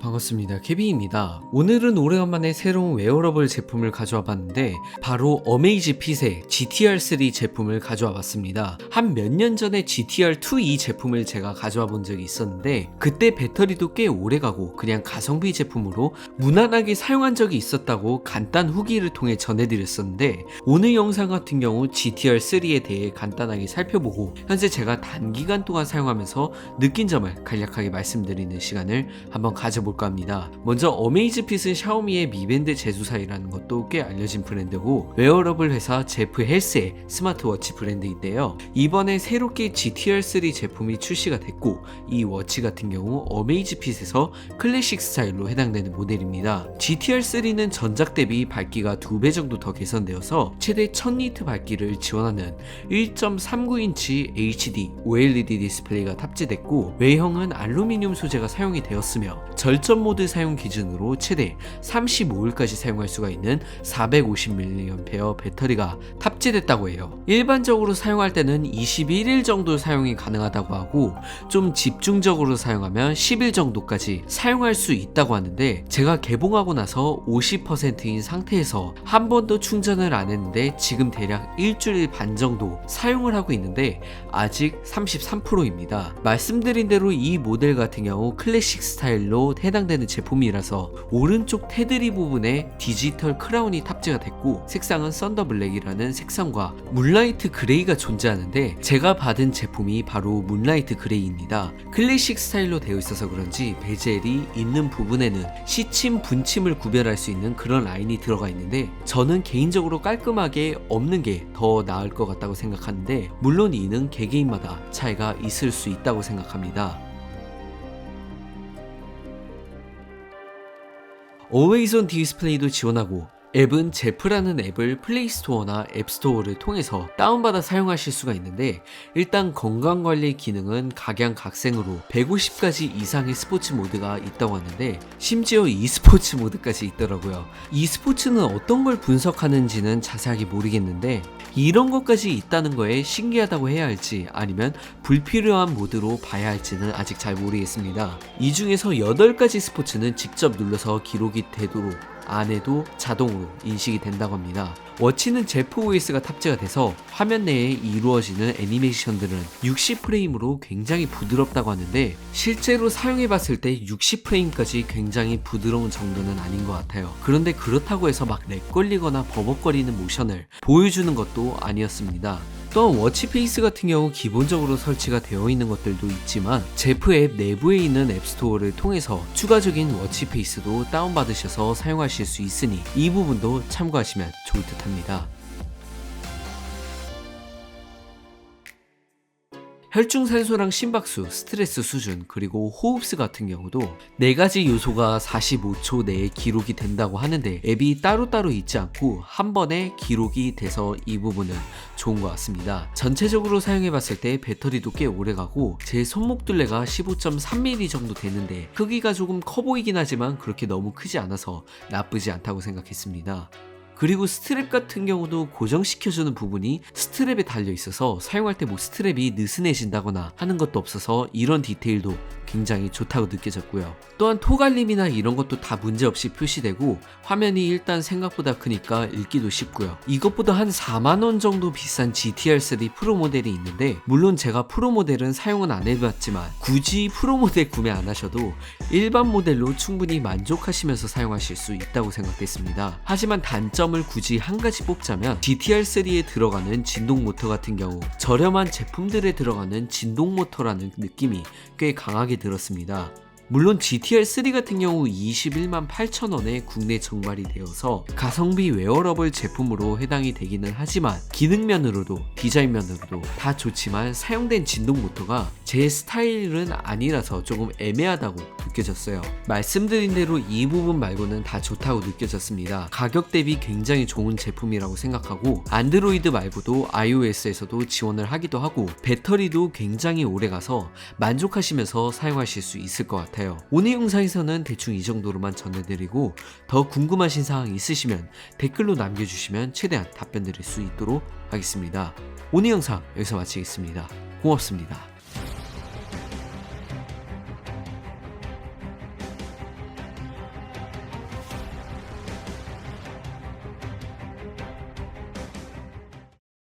반갑습니다. 케빈입니다. 오늘은 오래간만에 새로운 웨어러블 제품을 가져와 봤는데 바로 어메이지핏의 GTR3 제품을 가져와 봤습니다. 한 몇 년 전에 GTR2 이 제품을 제가 가져와 본 적이 있었는데 그때 배터리도 꽤 오래가고 그냥 가성비 제품으로 무난하게 사용한 적이 있었다고 간단 후기를 통해 전해드렸었는데 오늘 영상 같은 경우 GTR3에 대해 간단하게 살펴보고 현재 제가 단기간 동안 사용하면서 느낀 점을 간략하게 말씀드리는 시간을 한번 가져볼까 합니다. 먼저 어메이지핏은 샤오미의 미밴드 제조사이라는 것도 꽤 알려진 브랜드고 웨어러블 회사 제프 헬스의 스마트워치 브랜드인데요. 이번에 새롭게 GTR3 제품이 출시가 됐고 이 워치 같은 경우 어메이지핏에서 클래식 스타일로 해당되는 모델입니다. GTR3는 전작 대비 밝기가 2배 정도 더 개선되어서 최대 1000니트 밝기를 지원하는 1.39인치 HD OLED 디스플레이가 탑재됐고 외형은 알루미늄 소재가 사용이 되었으며 절전 모드 사용 기준으로 최대 35일까지 사용할 수가 있는 450mAh 배터리가 탑재됐다고 해요. 일반적으로 사용할 때는 21일 정도 사용이 가능하다고 하고 좀 집중적으로 사용하면 10일 정도까지 사용할 수 있다고 하는데 제가 개봉하고 나서 50%인 상태에서 한 번도 충전을 안 했는데 지금 대략 일주일 반 정도 사용을 하고 있는데 아직 33%입니다. 말씀드린 대로 이 모델 같은 경우 클래식 스타일로 해당되는 제품이라서 오른쪽 테두리 부분에 디지털 크라운이 탑재가 됐고 색상은 썬더블랙이라는 색상과 문라이트 그레이가 존재하는데 제가 받은 제품이 바로 문라이트 그레이입니다. 클래식 스타일로 되어 있어서 그런지 베젤이 있는 부분에는 시침, 분침을 구별할 수 있는 그런 라인이 들어가 있는데 저는 개인적으로 깔끔하게 없는 게 더 나을 것 같다고 생각하는데 물론 이는 개개인마다 차이가 있을 수 있다고 생각합니다. Always on 디스플레이도 지원하고 앱은 제프라는 앱을 플레이스토어나 앱스토어를 통해서 다운받아 사용하실 수가 있는데 일단 건강관리 기능은 각양각색으로 150가지 이상의 스포츠 모드가 있다고 하는데 심지어 e스포츠 모드까지 있더라고요. e스포츠는 어떤 걸 분석하는지는 자세하게 모르겠는데 이런 것까지 있다는 거에 신기하다고 해야 할지 아니면 불필요한 모드로 봐야 할지는 아직 잘 모르겠습니다. 이 중에서 8가지 스포츠는 직접 눌러서 기록이 되도록 안에도 자동으로 인식이 된다고 합니다. 워치는 제프 OS가 탑재가 돼서 화면 내에 이루어지는 애니메이션들은 60프레임으로 굉장히 부드럽다고 하는데 실제로 사용해봤을 때 60프레임까지 굉장히 부드러운 정도는 아닌 것 같아요. 그런데 그렇다고 해서 막 렉 걸리거나 버벅거리는 모션을 보여주는 것도 아니었습니다. 또한 워치 페이스 같은 경우 기본적으로 설치가 되어 있는 것들도 있지만 제프 앱 내부에 있는 앱스토어를 통해서 추가적인 워치 페이스도 다운받으셔서 사용하실 수 있으니 이 부분도 참고하시면 좋을 듯 합니다. 혈중산소랑 심박수, 스트레스 수준, 그리고 호흡수 같은 경우도 4가지 요소가 45초 내에 기록이 된다고 하는데 앱이 따로따로 있지 않고 한 번에 기록이 돼서 이 부분은 좋은 것 같습니다. 전체적으로 사용해봤을 때 배터리도 꽤 오래가고 제 손목둘레가 15.3mm 정도 되는데 크기가 조금 커 보이긴 하지만 그렇게 너무 크지 않아서 나쁘지 않다고 생각했습니다. 그리고 스트랩 같은 경우도 고정시켜주는 부분이 스트랩에 달려있어서 사용할 때 뭐 스트랩이 느슨해진다거나 하는 것도 없어서 이런 디테일도 굉장히 좋다고 느껴졌고요. 또한 토갈림이나 이런 것도 다 문제없이 표시되고 화면이 일단 생각보다 크니까 읽기도 쉽고요. 이것보다 한 4만원 정도 비싼 GTR3 프로 모델이 있는데 물론 제가 프로 모델은 사용은 안 해봤지만 굳이 프로 모델 구매 안 하셔도 일반 모델로 충분히 만족하시면서 사용하실 수 있다고 생각됐습니다. 하지만 단점을 굳이 한 가지 뽑자면 GTR3에 들어가는 진동 모터 같은 경우 저렴한 제품들에 들어가는 진동 모터라는 느낌이 꽤 강하게 들었습니다. 물론 GTR3 같은 경우 21만 8천원에 국내 정발이 되어서 가성비 웨어러블 제품으로 해당이 되기는 하지만 기능면으로도 디자인면으로도 다 좋지만 사용된 진동 모터가 제 스타일은 아니라서 조금 애매하다고 느껴졌어요. 말씀드린 대로 이 부분 말고는 다 좋다고 느껴졌습니다. 가격 대비 굉장히 좋은 제품이라고 생각하고 안드로이드 말고도 iOS에서도 지원을 하기도 하고 배터리도 굉장히 오래가서 만족하시면서 사용하실 수 있을 것 같아요. 오늘 영상에서는 대충 이 정도로만 전해드리고 더 궁금하신 사항 있으시면 댓글로 남겨주시면 최대한 답변 드릴 수 있도록 하겠습니다. 오늘 영상 여기서 마치겠습니다. 고맙습니다.